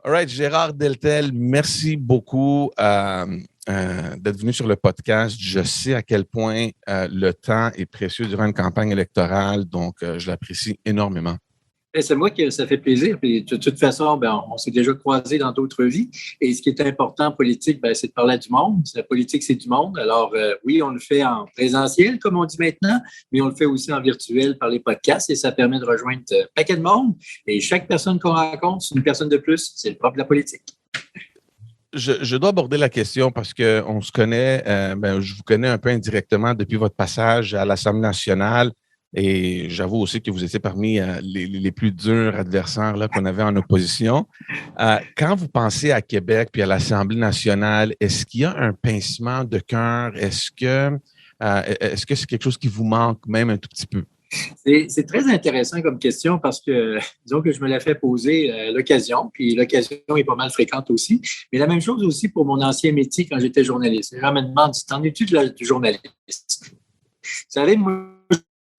All right, Gérard Deltel, merci beaucoup d'être venu sur le podcast. Je sais à quel point le temps est précieux durant une campagne électorale, donc je l'apprécie énormément. Et c'est moi que ça fait plaisir. Puis, de toute façon, on s'est déjà croisés dans d'autres vies. Et ce qui est important en politique, c'est de parler du monde. La politique, c'est du monde. Alors, oui, on le fait en présentiel, comme on dit maintenant, mais on le fait aussi en virtuel par les podcasts et ça permet de rejoindre un paquet de monde. Et chaque personne qu'on rencontre, c'est une personne de plus. C'est le propre de la politique. Je dois aborder la question parce qu'on se connaît, je vous connais un peu indirectement depuis votre passage à l'Assemblée nationale. Et j'avoue aussi que vous étiez parmi les plus durs adversaires là, qu'on avait en opposition. Quand vous pensez à Québec puis à l'Assemblée nationale, est-ce qu'il y a un pincement de cœur? Est-ce que c'est quelque chose qui vous manque même un tout petit peu? C'est très intéressant comme question parce que, disons que je me l'ai fait poser à l'occasion, puis l'occasion est pas mal fréquente aussi. Mais la même chose aussi pour mon ancien métier quand j'étais journaliste. Les gens me demandent, t'en es-tu du journaliste? Vous savez, moi,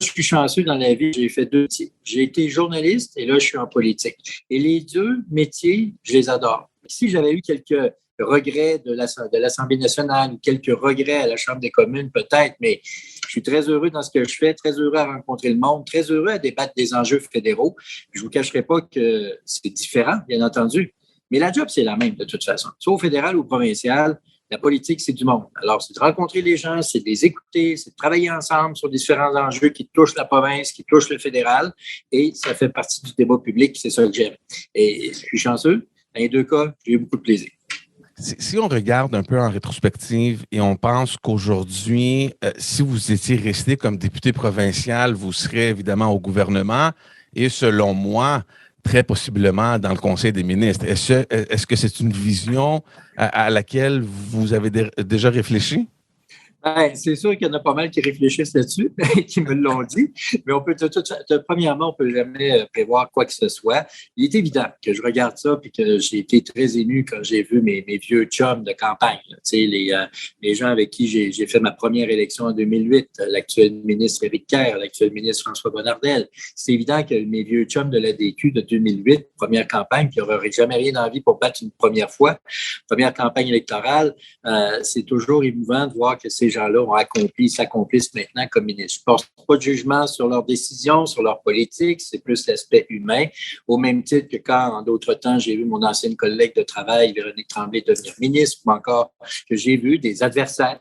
je suis chanceux dans la vie, j'ai fait 2 métiers. J'ai été journaliste et là, je suis en politique. Et les 2 métiers, je les adore. Si j'avais eu quelques regrets de l'Assemblée nationale, quelques regrets à la Chambre des communes, peut-être, mais je suis très heureux dans ce que je fais, très heureux à rencontrer le monde, très heureux à débattre des enjeux fédéraux. Je ne vous cacherai pas que c'est différent, bien entendu, mais la job, c'est la même de toute façon. Soit au fédéral ou au provincial, la politique, c'est du monde. Alors, c'est de rencontrer les gens, c'est de les écouter, c'est de travailler ensemble sur différents enjeux qui touchent la province, qui touchent le fédéral, et ça fait partie du débat public, c'est ça que j'aime. Et je suis chanceux. Dans les 2 cas, j'ai eu beaucoup de plaisir. Si on regarde un peu en rétrospective et on pense qu'aujourd'hui, si vous étiez resté comme député provincial, vous serez évidemment au gouvernement et selon moi, très possiblement dans le Conseil des ministres. Est-ce que c'est une vision à laquelle vous avez déjà réfléchi? C'est sûr qu'il y en a pas mal qui réfléchissent là-dessus et qui me l'ont dit, mais premièrement, on peut jamais prévoir quoi que ce soit. Il est évident que je regarde ça et que j'ai été très ému quand j'ai vu mes vieux chums de campagne, les gens avec qui j'ai fait ma première élection en 2008, l'actuel ministre Éric Kerr, l'actuel ministre François Bonnardel. C'est évident que mes vieux chums de l'ADQ de 2008, première campagne, qui n'auraient jamais rien envie pour battre une première fois, première campagne électorale, c'est toujours émouvant de voir que ces gens-là s'accomplissent maintenant comme ministres. Je ne porte pas de jugement sur leurs décisions, sur leur politique, c'est plus l'aspect humain, au même titre que quand, en d'autres temps, j'ai vu mon ancienne collègue de travail, Véronique Tremblay, devenir ministre, ou encore que j'ai vu des adversaires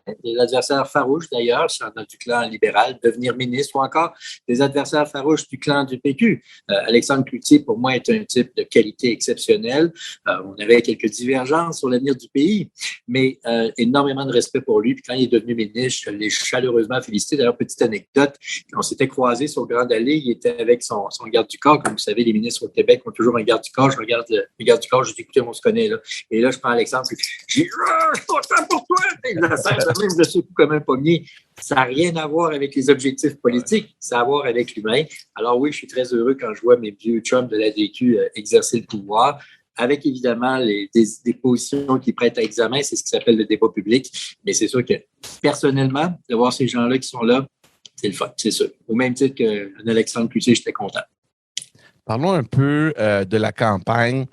farouches d'ailleurs, du clan libéral, devenir ministre, ou encore des adversaires farouches du clan du PQ. Alexandre Cloutier, pour moi, est un type de qualité exceptionnelle. On avait quelques divergences sur l'avenir du pays, mais énormément de respect pour lui. Puis quand il est devenu ministre, je l'ai chaleureusement félicité. D'ailleurs, petite anecdote, on s'était croisés sur Grande Allée, il était avec son garde du corps. Comme vous savez, les ministres au Québec ont toujours un garde du corps. Je regarde le garde du corps, je dis, écoutez, on se connaît là. Et là, je prends Alexandre, je dis, je suis content pour toi. Et là, même, je suis comme un pommier. Ça n'a rien à voir avec les objectifs politiques, ça a à voir avec l'humain. Alors oui, je suis très heureux quand je vois mes vieux chums de l'ADQ exercer le pouvoir, avec évidemment des positions qui prêtent à examen, c'est ce qui s'appelle le débat public. Mais c'est sûr que personnellement, de voir ces gens-là qui sont là, c'est le fun, c'est sûr. Au même titre qu'un Alexandre Cloutier, j'étais content. Parlons un peu de la campagne.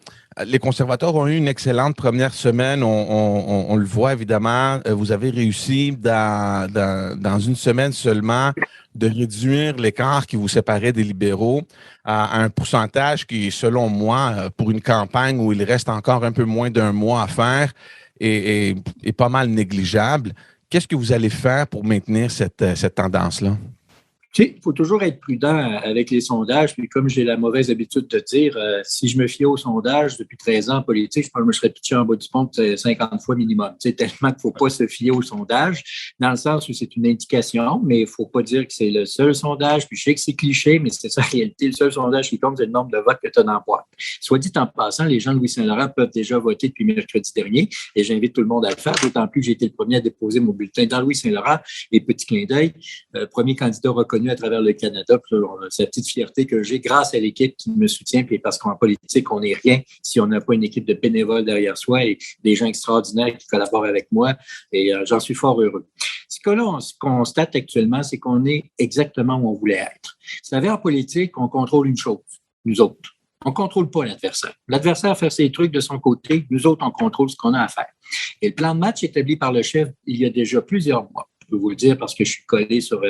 Les conservateurs ont eu une excellente première semaine. On le voit évidemment. Vous avez réussi dans une semaine seulement de réduire l'écart qui vous séparait des libéraux à un pourcentage qui, selon moi, pour une campagne où il reste encore un peu moins d'un mois à faire, est pas mal négligeable. Qu'est-ce que vous allez faire pour maintenir cette tendance-là? Il faut toujours être prudent avec les sondages. Puis comme j'ai la mauvaise habitude de dire, si je me fiais aux sondages depuis 13 ans en politique, je pense que je me serais pitché en bas du pont 50 fois minimum. Tellement qu'il ne faut pas se fier aux sondages, dans le sens où c'est une indication, mais il ne faut pas dire que c'est le seul sondage. Puis je sais que c'est cliché, mais c'est ça la réalité. Le seul sondage qui compte, c'est le nombre de votes que tu as dans la boîte. Soit dit en passant, les gens de Louis-Saint-Laurent peuvent déjà voter depuis mercredi dernier, et j'invite tout le monde à le faire, d'autant plus que j'ai été le premier à déposer mon bulletin dans Louis-Saint-Laurent. Et petit clin d'œil, premier candidat reconnu à travers le Canada. C'est la petite fierté que j'ai grâce à l'équipe qui me soutient, puis parce qu'en politique, on n'est rien si on n'a pas une équipe de bénévoles derrière soi et des gens extraordinaires qui collaborent avec moi. Et j'en suis fort heureux. Ce que là, on constate actuellement, c'est qu'on est exactement où on voulait être. Vous savez, en politique, on contrôle une chose, nous autres. On ne contrôle pas l'adversaire. L'adversaire fait ses trucs de son côté. Nous autres, on contrôle ce qu'on a à faire. Et le plan de match établi par le chef il y a déjà plusieurs mois. Je peux vous le dire parce que je suis collé sur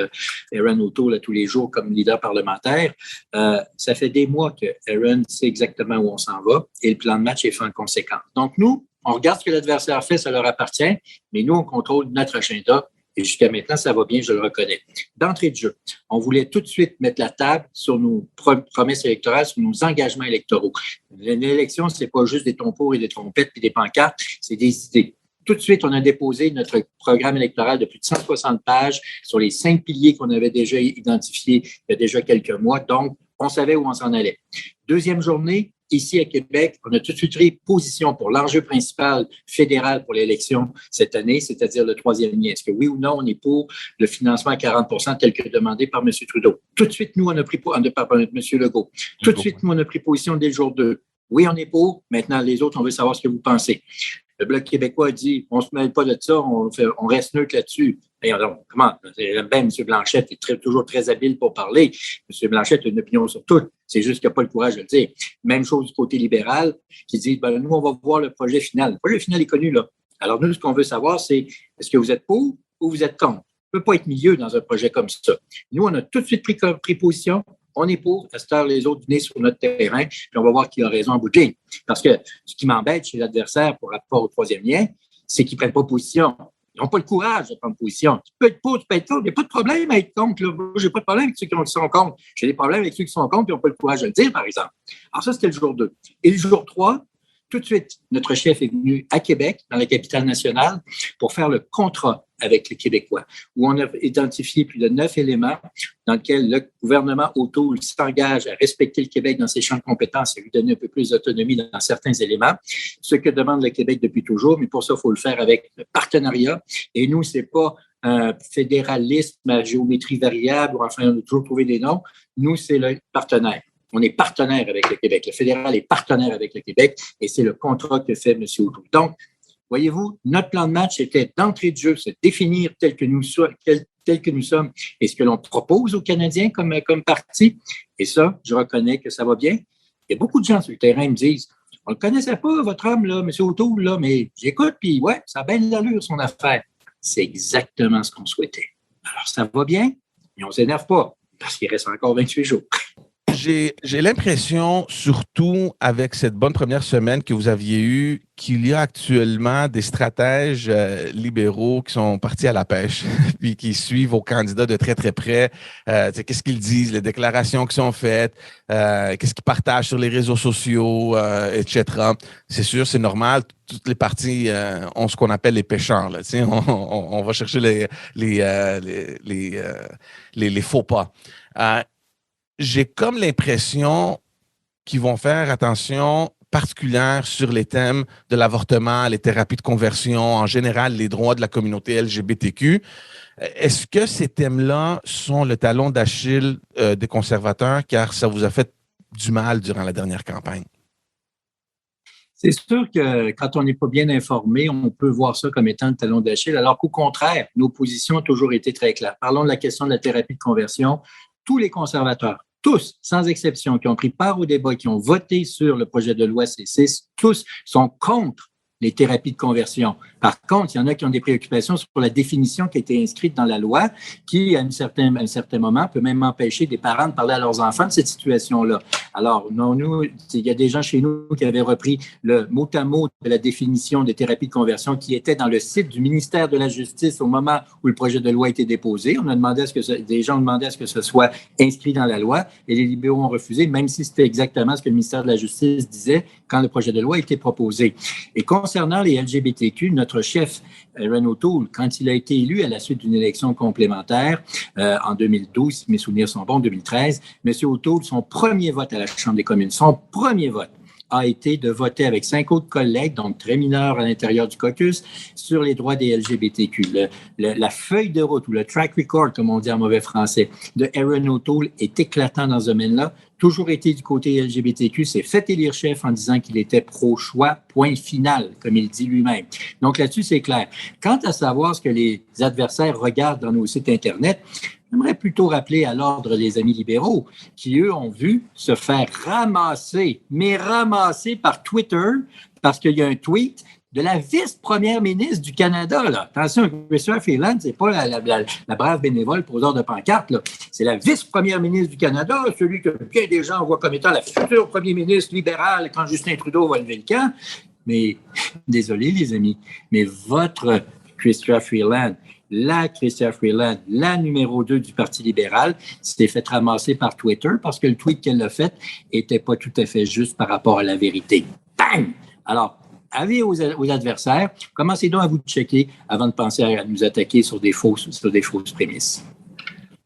Erin O'Toole tous les jours comme leader parlementaire. Ça fait des mois que Erin sait exactement où on s'en va et le plan de match est fait en conséquence. Donc, nous, on regarde ce que l'adversaire fait, ça leur appartient, mais nous, on contrôle notre agenda. Et jusqu'à maintenant, ça va bien, je le reconnais. D'entrée de jeu, on voulait tout de suite mettre la table sur nos promesses électorales, sur nos engagements électoraux. L'élection, c'est pas juste des tambours et des trompettes puis des pancartes, c'est des idées. Tout de suite, on a déposé notre programme électoral de plus de 160 pages sur les 5 piliers qu'on avait déjà identifiés il y a déjà quelques mois. Donc, on savait où on s'en allait. Deuxième journée, ici à Québec, on a tout de suite pris position pour l'enjeu principal fédéral pour l'élection cette année, c'est-à-dire le troisième lien. Est-ce que oui ou non, on est pour le financement à 40 % tel que demandé par M. Trudeau? Tout de suite, nous, on a pris par M. Legault. Tout de suite, nous, on a pris position dès le jour 2. Oui, on est pour. Maintenant, les autres, on veut savoir ce que vous pensez. Le Bloc québécois a dit, on ne se mêle pas de ça, on reste neutre là-dessus. Et alors, comment? J'aime bien M. Blanchette, il est toujours très habile pour parler. M. Blanchette a une opinion sur tout. C'est juste qu'il n'a pas le courage de le dire. Même chose du côté libéral, qui dit, ben, nous, on va voir le projet final. Le projet final est connu, là. Alors, nous, ce qu'on veut savoir, c'est est-ce que vous êtes pour ou vous êtes contre? On ne peut pas être milieu dans un projet comme ça. Nous, on a tout de suite pris position. On est pour, à cette heure, les autres venez sur notre terrain, puis on va voir qui a raison en bout de ligne. Parce que ce qui m'embête chez l'adversaire par rapport au troisième lien, c'est qu'ils ne prennent pas position. Ils n'ont pas le courage de prendre position. Tu peux être pour, tu peux être contre. Il n'y a pas de problème à être contre. Je n'ai pas de problème avec ceux qui sont contre. J'ai des problèmes avec ceux qui sont contre et n'ont pas le courage de le dire, par exemple. Alors ça, c'était le jour 2. Et le jour 3, tout de suite, notre chef est venu à Québec, dans la capitale nationale, pour faire le contrat avec les Québécois, où on a identifié plus de 9 éléments dans lesquels le gouvernement O'Toole s'engage à respecter le Québec dans ses champs de compétences et lui donner un peu plus d'autonomie dans certains éléments, ce que demande le Québec depuis toujours, mais pour ça, il faut le faire avec le partenariat. Et nous, c'est pas un fédéralisme à géométrie variable, ou enfin, on a toujours trouvé des noms. Nous, c'est le partenaire. On est partenaire avec le Québec. Le fédéral est partenaire avec le Québec et c'est le contrat que fait M. O'Toole. Donc, voyez-vous, notre plan de match était d'entrée de jeu, se définir tel que nous sommes et ce que l'on propose aux Canadiens comme parti. Et ça, je reconnais que ça va bien. Il y a beaucoup de gens sur le terrain qui me disent, on ne le connaissait pas, votre homme, là, M. O'Toole, là, mais j'écoute, puis ouais, ça a bien l'allure, son affaire. C'est exactement ce qu'on souhaitait. Alors, ça va bien, mais on ne s'énerve pas parce qu'il reste encore 28 jours. J'ai l'impression, surtout avec cette bonne première semaine que vous aviez eue, qu'il y a actuellement des stratèges libéraux qui sont partis à la pêche puis qui suivent vos candidats de très, très près. Qu'est-ce qu'ils disent, les déclarations qui sont faites, qu'est-ce qu'ils partagent sur les réseaux sociaux, etc. C'est sûr, c'est normal. Toutes les parties ont ce qu'on appelle les pêcheurs. Là, on va chercher les faux pas. J'ai comme l'impression qu'ils vont faire attention particulière sur les thèmes de l'avortement, les thérapies de conversion, en général, les droits de la communauté LGBTQ. Est-ce que ces thèmes-là sont le talon d'Achille des conservateurs, car ça vous a fait du mal durant la dernière campagne? C'est sûr que quand on n'est pas bien informé, on peut voir ça comme étant le talon d'Achille, alors qu'au contraire, nos positions ont toujours été très claires. Parlons de la question de la thérapie de conversion. Tous les conservateurs, tous, sans exception, qui ont pris part au débat, qui ont voté sur le projet de loi C6, tous sont contre les thérapies de conversion. Par contre, il y en a qui ont des préoccupations sur la définition qui a été inscrite dans la loi, qui, à un certain moment, peut même empêcher des parents de parler à leurs enfants de cette situation-là. Alors, non, nous, il y a des gens chez nous qui avaient repris le mot à mot de la définition des thérapies de conversion qui était dans le site du ministère de la Justice au moment où le projet de loi a été déposé. On a demandé des gens ont demandé à ce que ce soit inscrit dans la loi et les libéraux ont refusé, même si c'était exactement ce que le ministère de la Justice disait quand le projet de loi a été proposé. Et concernant les LGBTQ, notre chef, Erin O'Toole, quand il a été élu à la suite d'une élection complémentaire en 2012, si mes souvenirs sont bons, en 2013, M. O'Toole, son premier vote à la Chambre des communes, son premier vote a été de voter avec 5 autres collègues, donc très mineurs à l'intérieur du caucus, sur les droits des LGBTQ. La feuille de route ou le track record, comme on dit en mauvais français, de Erin O'Toole est éclatant dans ce domaine-là. Toujours été du côté LGBTQ, s'est fait élire chef en disant qu'il était pro-choix, point final, comme il dit lui-même. Donc là-dessus, c'est clair. Quant à savoir ce que les adversaires regardent dans nos sites Internet, J'aimerais plutôt rappeler à l'ordre les amis libéraux qui, eux, ont vu se faire ramasser, mais ramasser par Twitter parce qu'il y a un tweet de la vice-première ministre du Canada. Là. Attention, Chrystia Freeland, c'est pas la brave bénévole poseur de pancarte. Là. C'est la vice-première ministre du Canada, celui que bien des gens voient comme étant la future premier ministre libérale quand Justin Trudeau va lever le camp. Mais, désolé les amis, mais votre Chrystia Freeland, la Chrystia Freeland, la numéro 2 du Parti libéral, s'est fait ramasser par Twitter parce que le tweet qu'elle a fait n'était pas tout à fait juste par rapport à la vérité. Bang! Alors, avis aux adversaires, commencez donc à vous checker avant de penser à nous attaquer sur des fausses prémices.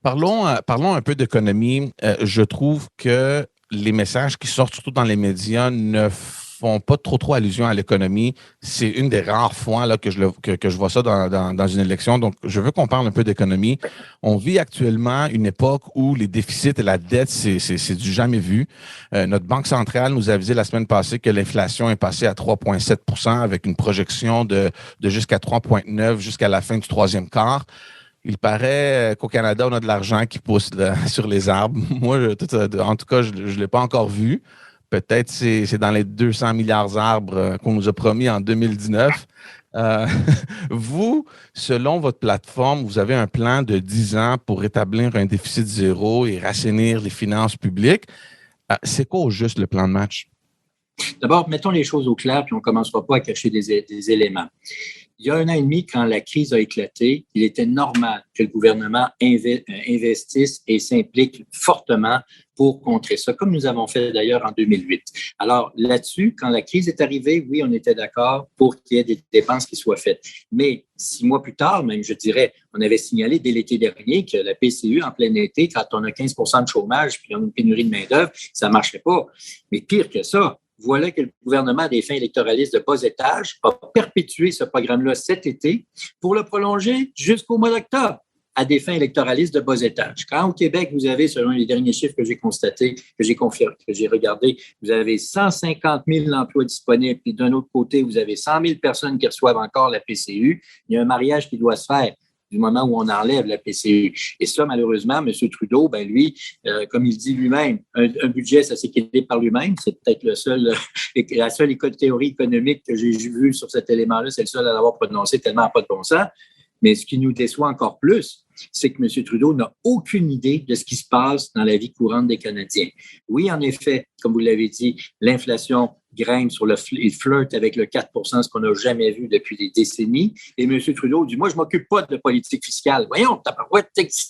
Parlons un peu d'économie. Je trouve que les messages qui sortent, surtout dans les médias, ne font pas trop allusion à l'économie. C'est une des rares fois là, que je vois ça dans une élection. Donc, je veux qu'on parle un peu d'économie. On vit actuellement une époque où les déficits et la dette, c'est du jamais vu. Notre Banque centrale nous a avisé la semaine passée que l'inflation est passée à 3,7 % avec une projection de jusqu'à 3,9 jusqu'à la fin du troisième quart. Il paraît qu'au Canada, on a de l'argent qui pousse sur les arbres. Moi, en tout cas, je ne l'ai pas encore vu. Peut-être c'est dans les 200 milliards d'arbres qu'on nous a promis en 2019. Vous, selon votre plateforme, vous avez un plan de 10 ans pour rétablir un déficit zéro et rassainir les finances publiques. C'est quoi au juste le plan de match? D'abord, mettons les choses au clair, puis on ne commencera pas à cacher des éléments. Il y a 1 an et demi, quand la crise a éclaté, il était normal que le gouvernement investisse et s'implique fortement pour contrer ça, comme nous avons fait d'ailleurs en 2008. Alors là-dessus, quand la crise est arrivée, oui, on était d'accord pour qu'il y ait des dépenses qui soient faites. Mais 6 mois plus tard, même, je dirais, on avait signalé dès l'été dernier que la PCU, en plein été, quand on a 15 % de chômage puis on a une pénurie de main-d'œuvre, ça ne marchait pas. Mais pire que ça, voilà que le gouvernement, à des fins électoralistes de bas étage, a perpétué ce programme-là cet été pour le prolonger jusqu'au mois d'octobre à des fins électoralistes de bas étage. Quand au Québec, vous avez, selon les derniers chiffres que j'ai constatés, que j'ai confirmé, que j'ai regardés, vous avez 150 000 emplois disponibles, puis d'un autre côté, vous avez 100 000 personnes qui reçoivent encore la PCU. Il y a un mariage qui doit se faire du moment où on enlève la PCU. Et ça, malheureusement, M. Trudeau, ben lui, comme il dit lui-même, un budget, ça s'équilibre par lui-même. C'est peut-être la seule théorie économique que j'ai vue sur cet élément-là. C'est le seul à l'avoir prononcé tellement pas de bon sens. Mais ce qui nous déçoit encore plus, c'est que M. Trudeau n'a aucune idée de ce qui se passe dans la vie courante des Canadiens. Oui, en effet, comme vous l'avez dit, l'inflation grimpe sur il flirte avec le 4 %, ce qu'on n'a jamais vu depuis des décennies. Et M. Trudeau dit, moi, je ne m'occupe pas de politique fiscale. Voyons,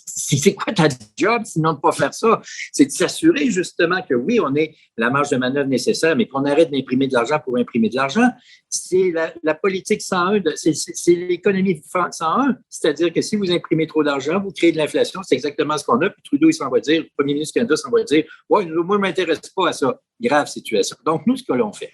c'est quoi ta job sinon de ne pas faire ça? C'est de s'assurer justement que oui, on ait la marge de manœuvre nécessaire, mais qu'on arrête d'imprimer de l'argent pour imprimer de l'argent. C'est la politique 101, c'est l'économie 101. C'est-à-dire que si vous imprimez trop d'argent, vous créez de l'inflation. C'est exactement ce qu'on a. Puis Trudeau, il s'en va dire, le premier ministre du Canada s'en va dire, ouais, moi, je ne m'intéresse pas à ça. Grave situation. Donc, nous, ce que l'on fait,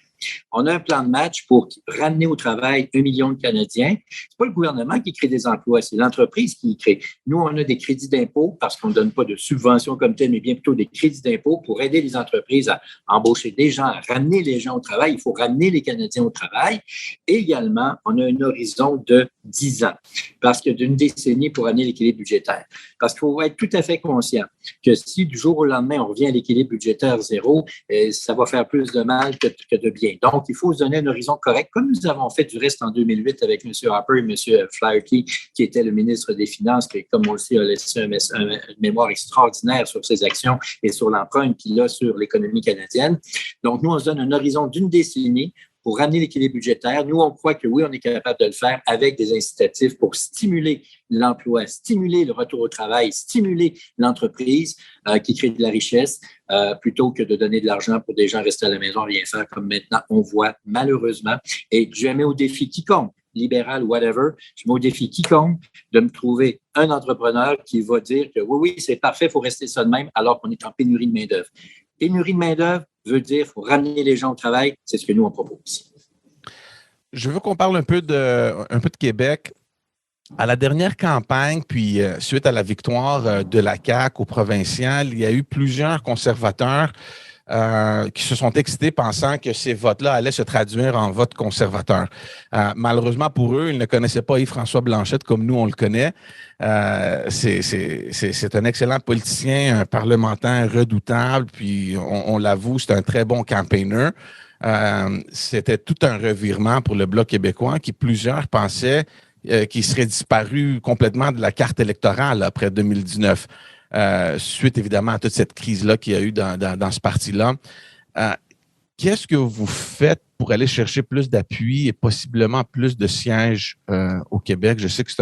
on a un plan de match pour ramener au travail 1 million de Canadiens. C'est pas le gouvernement qui crée des emplois, c'est l'entreprise qui y crée. Nous, on a des crédits d'impôt parce qu'on ne donne pas de subventions comme telles, mais bien plutôt des crédits d'impôt pour aider les entreprises à embaucher des gens, à ramener les gens au travail. Il faut ramener les Canadiens au travail. Et également, on a un horizon de 10 ans parce que d'une décennie pour amener l'équilibre budgétaire. Parce qu'il faut être tout à fait conscient que si du jour au lendemain, on revient à l'équilibre budgétaire zéro, ça va faire plus de mal que de bien. Donc, il faut se donner un horizon correct, comme nous avons fait du reste en 2008 avec M. Harper et M. Flaherty, qui était le ministre des Finances, qui, comme on le sait, a laissé une mémoire extraordinaire sur ses actions et sur l'empreinte qu'il a sur l'économie canadienne. Donc, nous, on se donne un horizon d'une décennie pour ramener l'équilibre budgétaire. Nous, on croit que oui, on est capable de le faire avec des incitatifs pour stimuler l'emploi, stimuler le retour au travail, stimuler l'entreprise qui crée de la richesse, plutôt que de donner de l'argent pour des gens restés à la maison, rien faire, comme maintenant on voit malheureusement. Et je mets au défi quiconque, libéral, whatever, je mets au défi quiconque de me trouver un entrepreneur qui va dire que oui, c'est parfait, il faut rester ça de même alors qu'on est en pénurie de main-d'œuvre. Pénurie de main-d'œuvre veut dire qu'il faut ramener les gens au travail. C'est ce que nous, on propose. Je veux qu'on parle un peu de Québec. À la dernière campagne, puis suite à la victoire de la CAQ au provincial, il y a eu plusieurs conservateurs qui se sont excités pensant que ces votes-là allaient se traduire en vote conservateur. Malheureusement pour eux, ils ne connaissaient pas Yves-François Blanchet comme nous, on le connaît. C'est un excellent politicien, un parlementaire redoutable, puis on l'avoue, c'est un très bon campaigner. C'était tout un revirement pour le Bloc québécois qui, plusieurs pensaient qu'il serait disparu complètement de la carte électorale après 2019, suite évidemment à toute cette crise-là qu'il y a eu dans ce parti-là. Qu'est-ce que vous faites pour aller chercher plus d'appui et possiblement plus de sièges au Québec? Je sais que c'est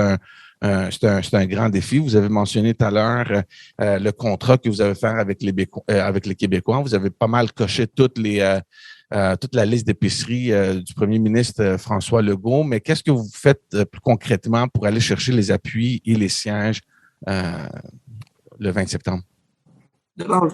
un grand défi. Vous avez mentionné tout à l'heure le contrat que vous avez fait avec les Québécois. Vous avez pas mal coché toute la liste d'épiceries du premier ministre François Legault. Mais qu'est-ce que vous faites plus concrètement pour aller chercher les appuis et les sièges le 20 septembre? D'abord,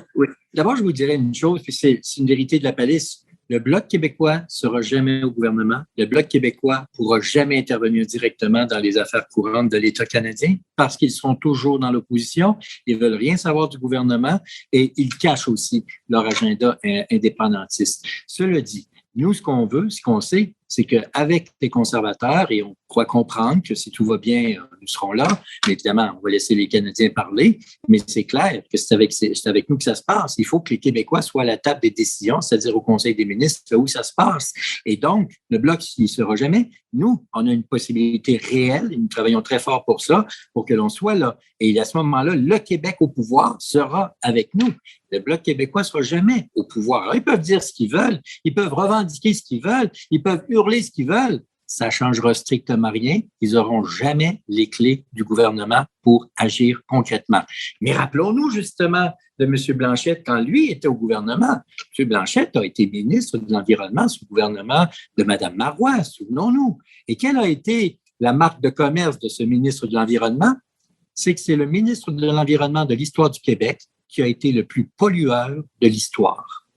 je vous dirais une chose, puis c'est une vérité de la palisse. Le Bloc québécois ne sera jamais au gouvernement. Le Bloc québécois ne pourra jamais intervenir directement dans les affaires courantes de l'État canadien parce qu'ils seront toujours dans l'opposition. Ils ne veulent rien savoir du gouvernement et ils cachent aussi leur agenda indépendantiste. Cela dit, nous, ce qu'on veut, ce qu'on sait, c'est qu'avec les conservateurs, et on croit comprendre que si tout va bien, nous serons là, mais évidemment, on va laisser les Canadiens parler, mais c'est clair que c'est avec nous que ça se passe. Il faut que les Québécois soient à la table des décisions, c'est-à-dire au Conseil des ministres, où ça se passe. Et donc, le Bloc, il ne sera jamais. Nous, on a une possibilité réelle, et nous travaillons très fort pour ça, pour que l'on soit là. Et à ce moment-là, le Québec au pouvoir sera avec nous. Le Bloc québécois ne sera jamais au pouvoir. Alors, ils peuvent dire ce qu'ils veulent, ils peuvent revendiquer ce qu'ils veulent, ils peuvent hurler ce qu'ils veulent. Ça ne changera strictement rien. Ils n'auront jamais les clés du gouvernement pour agir concrètement. Mais rappelons-nous justement de M. Blanchet quand lui était au gouvernement. M. Blanchet a été ministre de l'Environnement sous le gouvernement de Mme Marois, souvenons-nous. Et quelle a été la marque de commerce de ce ministre de l'Environnement? C'est que c'est le ministre de l'Environnement de l'histoire du Québec qui a été le plus pollueur de l'histoire.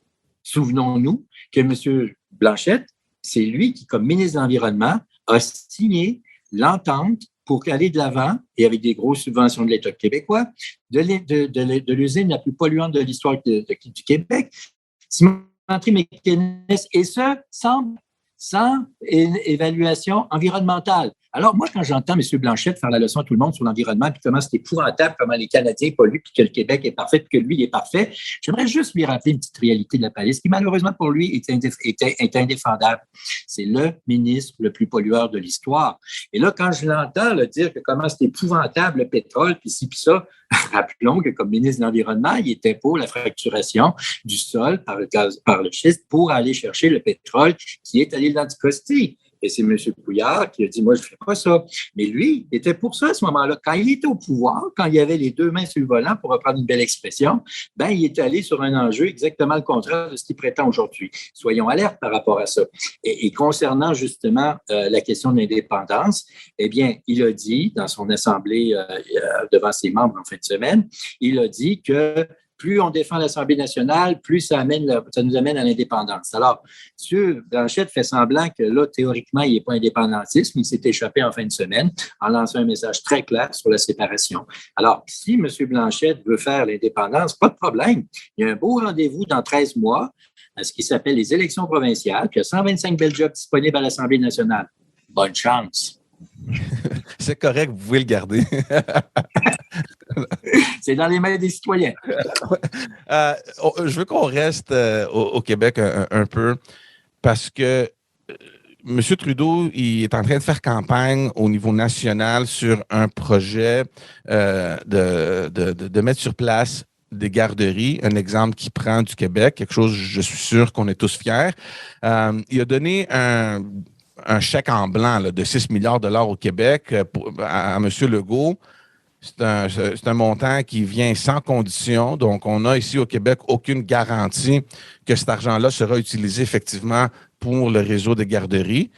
Souvenons-nous que M. Blanchet, c'est lui qui, comme ministre de l'Environnement, a signé pour aller de l'avant, et avec des grosses subventions de l'État québécois, de l'usine la plus polluante de l'histoire du Québec, cimenterie mécaniste, et ce, sans évaluation environnementale. Alors, moi, quand j'entends M. Blanchet faire la leçon à tout le monde sur l'environnement, puis comment c'est épouvantable, comment les Canadiens polluent, puis que le Québec est parfait, puis que lui, il est parfait, j'aimerais juste lui rappeler une petite réalité de la palisse qui, malheureusement pour lui, est indéfendable. C'est le ministre le plus pollueur de l'histoire. Et là, quand je l'entends dire que comment c'est épouvantable le pétrole, puis ci, puis ça, rappelons que comme ministre de l'Environnement, il était pour la fracturation du sol par le schiste pour aller chercher le pétrole qui est à l'île d'Anticosti. Et c'est M. Couillard qui a dit, moi, je ne fais pas ça. Mais lui, il était pour ça à ce moment-là. Quand il était au pouvoir, quand il avait les deux mains sur le volant, pour reprendre une belle expression, ben, il est allé sur un enjeu exactement le contraire de ce qu'il prétend aujourd'hui. Soyons alertes par rapport à ça. Et concernant justement la question de l'indépendance, eh bien, il a dit dans son assemblée devant ses membres en fin de semaine, il a dit que plus on défend l'Assemblée nationale, plus ça nous amène à l'indépendance. Alors, M. Blanchet fait semblant que là, théoriquement, il n'est pas indépendantiste, mais il s'est échappé en fin de semaine en lançant un message très clair sur la séparation. Alors, si M. Blanchet veut faire l'indépendance, pas de problème. Il y a un beau rendez-vous dans 13 mois à ce qui s'appelle les élections provinciales, puis il y a 125 belles jobs disponibles à l'Assemblée nationale. Bonne chance. C'est correct, vous pouvez le garder. C'est dans les mains des citoyens. Je veux qu'on reste au Québec un peu parce que M. Trudeau, il est en train de faire campagne au niveau national sur un projet de mettre sur place des garderies, un exemple qui prend du Québec, quelque chose, je suis sûr qu'on est tous fiers. Il a donné un chèque en blanc là, de 6 milliards de dollars au Québec à M. Legault. C'est un montant qui vient sans condition. Donc, on n'a ici au Québec aucune garantie que cet argent-là sera utilisé effectivement pour le réseau des garderies,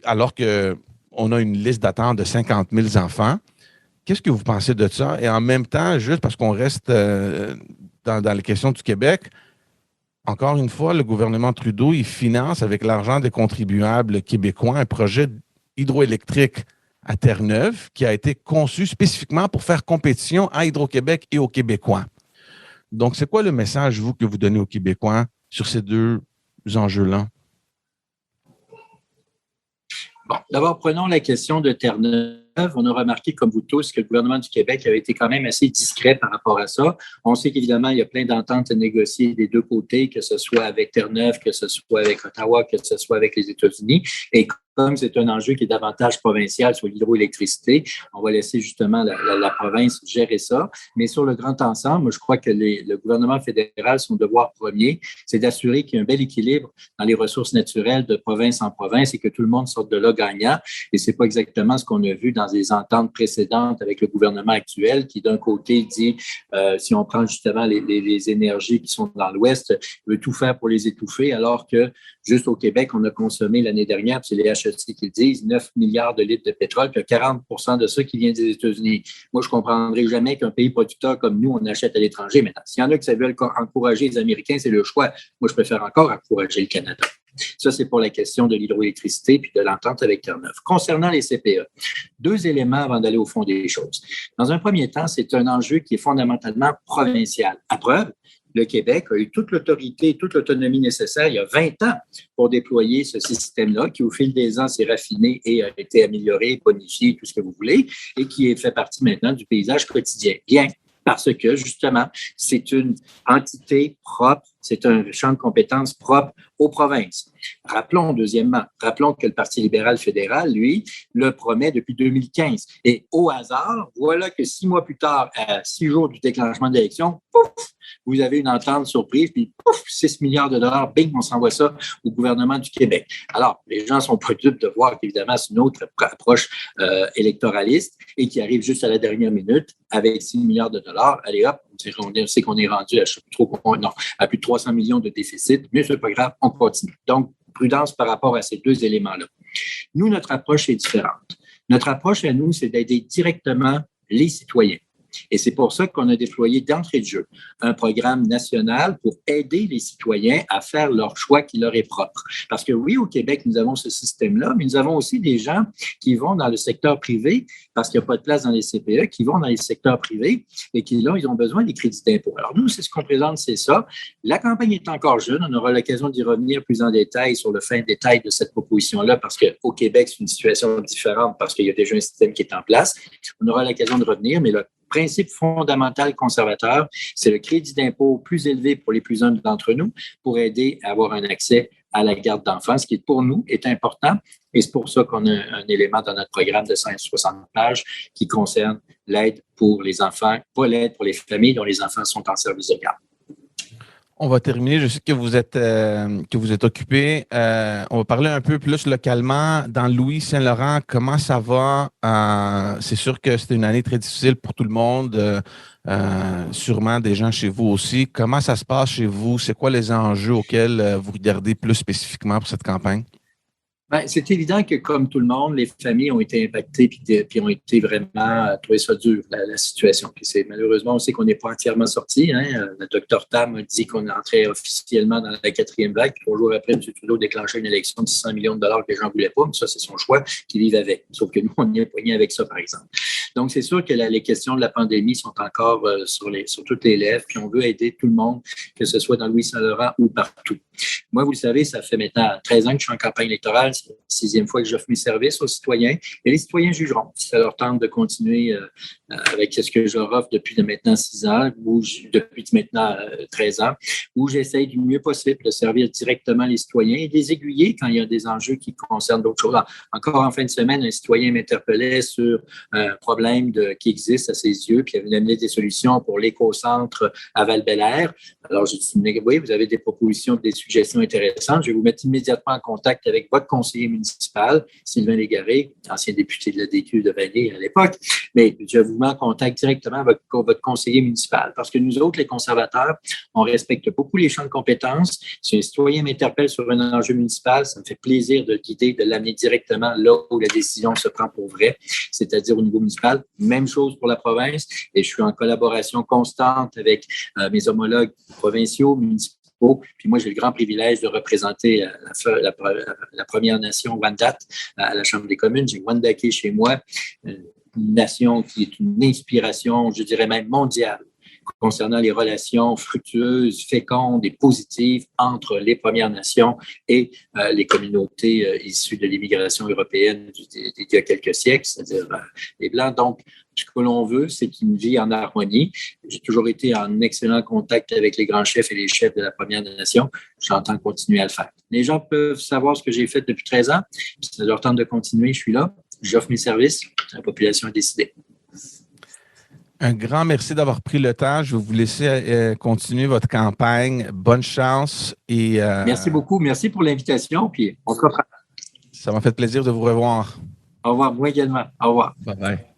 alors qu'on a une liste d'attente de 50 000 enfants. Qu'est-ce que vous pensez de ça? Et en même temps, juste parce qu'on reste dans les questions du Québec, encore une fois, le gouvernement Trudeau, il finance avec l'argent des contribuables québécois un projet hydroélectrique à Terre-Neuve qui a été conçu spécifiquement pour faire compétition à Hydro-Québec et aux Québécois. Donc, c'est quoi le message, vous, que vous donnez aux Québécois sur ces deux enjeux-là? Bon, d'abord, prenons la question de Terre-Neuve. On a remarqué, comme vous tous, que le gouvernement du Québec avait été quand même assez discret par rapport à ça. On sait qu'évidemment, il y a plein d'ententes à négocier des deux côtés, que ce soit avec Terre-Neuve, que ce soit avec Ottawa, que ce soit avec les États-Unis. Et comme c'est un enjeu qui est davantage provincial sur l'hydroélectricité, on va laisser justement la province gérer ça. Mais sur le grand ensemble, je crois que le gouvernement fédéral, son devoir premier, c'est d'assurer qu'il y a un bel équilibre dans les ressources naturelles de province en province et que tout le monde sorte de là gagnant. Et c'est pas exactement ce qu'on a vu dans des ententes précédentes avec le gouvernement actuel qui, d'un côté, dit, si on prend justement les énergies qui sont dans l'Ouest, veut tout faire pour les étouffer, alors que juste au Québec, on a consommé l'année dernière, puis c'est les HEC qui le disent, 9 milliards de litres de pétrole, puis 40 de ça qui vient des États-Unis. Moi, je ne comprendrai jamais qu'un pays producteur comme nous, on achète à l'étranger. Maintenant, s'il y en a qui veulent encourager les Américains, c'est le choix. Moi, je préfère encore encourager le Canada. Ça, c'est pour la question de l'hydroélectricité puis de l'entente avec Terre-Neuve. Concernant les CPE, deux éléments avant d'aller au fond des choses. Dans un premier temps, c'est un enjeu qui est fondamentalement provincial. À preuve, le Québec a eu toute l'autorité et toute l'autonomie nécessaire il y a 20 ans pour déployer ce système-là qui, au fil des ans, s'est raffiné et a été amélioré, bonifié, tout ce que vous voulez, et qui fait partie maintenant du paysage quotidien. Bien, parce que, justement, c'est une entité propre, c'est un champ de compétences propre aux provinces. Rappelons, deuxièmement, que le Parti libéral fédéral, lui, le promet depuis 2015. Et au hasard, voilà que 6 mois plus tard, à 6 jours du déclenchement de l'élection, pouf, vous avez une entente surprise, puis pouf, 6 milliards de dollars, bing, on s'envoie ça au gouvernement du Québec. Alors, les gens ne sont pas dupes de voir qu'évidemment, c'est une autre approche électoraliste et qui arrive juste à la dernière minute avec 6 milliards de dollars. Allez hop, on sait qu'on est rendu à plus de 300 millions de déficit, mais ce n'est pas grave, on continue. Donc, prudence par rapport à ces deux éléments-là. Nous, notre approche est différente. Notre approche à nous, c'est d'aider directement les citoyens. Et c'est pour ça qu'on a déployé d'entrée de jeu un programme national pour aider les citoyens à faire leur choix qui leur est propre. Parce que oui, au Québec, nous avons ce système-là, mais nous avons aussi des gens qui vont dans le secteur privé parce qu'il n'y a pas de place dans les CPE, qui vont dans les secteurs privés et qui, là, ils ont besoin des crédits d'impôt. Alors, nous, c'est ce qu'on présente, c'est ça. La campagne est encore jeune. On aura l'occasion d'y revenir plus en détail sur le fin détail de cette proposition-là parce qu'au Québec, c'est une situation différente parce qu'il y a déjà un système qui est en place. On aura l'occasion de revenir, mais le principe fondamental conservateur, c'est le crédit d'impôt plus élevé pour les plus humbles d'entre nous pour aider à avoir un accès à la garde d'enfants, ce qui pour nous est important. Et c'est pour ça qu'on a un élément dans notre programme de 160 pages qui concerne l'aide pour les enfants, pas l'aide pour les familles dont les enfants sont en service de garde. On va terminer. Je sais que vous êtes occupé. On va parler un peu plus localement. Dans Louis-Saint-Laurent, comment ça va? C'est sûr que c'était une année très difficile pour tout le monde. Sûrement des gens chez vous aussi. Comment ça se passe chez vous? C'est quoi les enjeux auxquels vous regardez plus spécifiquement pour cette campagne? Bien, c'est évident que, comme tout le monde, les familles ont été impactées puis ont été vraiment trouvé ça dur, la situation. Puis malheureusement, on sait qu'on n'est pas entièrement sorti. Hein. Le docteur Tam a dit qu'on entrait officiellement dans la 4e vague. 3 jours après, M. Trudeau déclenchait une élection de 600 millions de dollars que les gens ne voulaient pas. Mais ça, c'est son choix, qu'ils vivent avec. Sauf que nous, on y est poigné avec ça, par exemple. Donc, c'est sûr que les questions de la pandémie sont encore sur toutes les lèvres. Puis on veut aider tout le monde, que ce soit dans Louis-Saint-Laurent ou partout. Moi, vous le savez, ça fait maintenant 13 ans que je suis en campagne électorale. C'est la 6e fois que j'offre mes services aux citoyens. Et les citoyens jugeront si ça leur tente de continuer avec ce que je leur offre depuis maintenant 6 ans ou depuis maintenant 13 ans, où j'essaye du mieux possible de servir directement les citoyens et de les aiguiller quand il y a des enjeux qui concernent d'autres choses. Encore en fin de semaine, un citoyen m'interpellait sur un problème qui existe à ses yeux, puis il avait amené des solutions pour l'éco-centre à Val-Bélair. Alors, j'ai dit, oui, vous avez des propositions, des suggestions intéressantes. Je vais vous mettre immédiatement en contact avec votre conseiller municipal, Sylvain Légaré, ancien député de la DQ de Vanier à l'époque. Mais je vous mets en contact directement avec votre conseiller municipal. Parce que nous autres, les conservateurs, on respecte beaucoup les champs de compétences. Si un citoyen m'interpelle sur un enjeu municipal, ça me fait plaisir de le guider, de l'amener directement là où la décision se prend pour vrai, c'est-à-dire au niveau municipal. Même chose pour la province. Et je suis en collaboration constante avec mes homologues provinciaux, municipaux. Puis moi, j'ai le grand privilège de représenter la Première Nation Wendat à la Chambre des communes. J'ai Wendake chez moi, une nation qui est une inspiration, je dirais même mondiale concernant les relations fructueuses, fécondes et positives entre les Premières Nations et les communautés issues de l'immigration européenne d'il y a quelques siècles, c'est-à-dire les Blancs. Donc, ce que l'on veut, c'est qu'une vie en harmonie. J'ai toujours été en excellent contact avec les grands chefs et les chefs de la Première Nation. J'entends continuer à le faire. Les gens peuvent savoir ce que j'ai fait depuis 13 ans. Si ça leur tente de continuer, je suis là. J'offre mes services. La population a décidé. Un grand merci d'avoir pris le temps. Je vais vous laisser continuer votre campagne. Bonne chance. Merci beaucoup. Merci pour l'invitation. Puis on se reprend. Ça m'a fait plaisir de vous revoir. Au revoir. Moi également. Au revoir. Bye bye.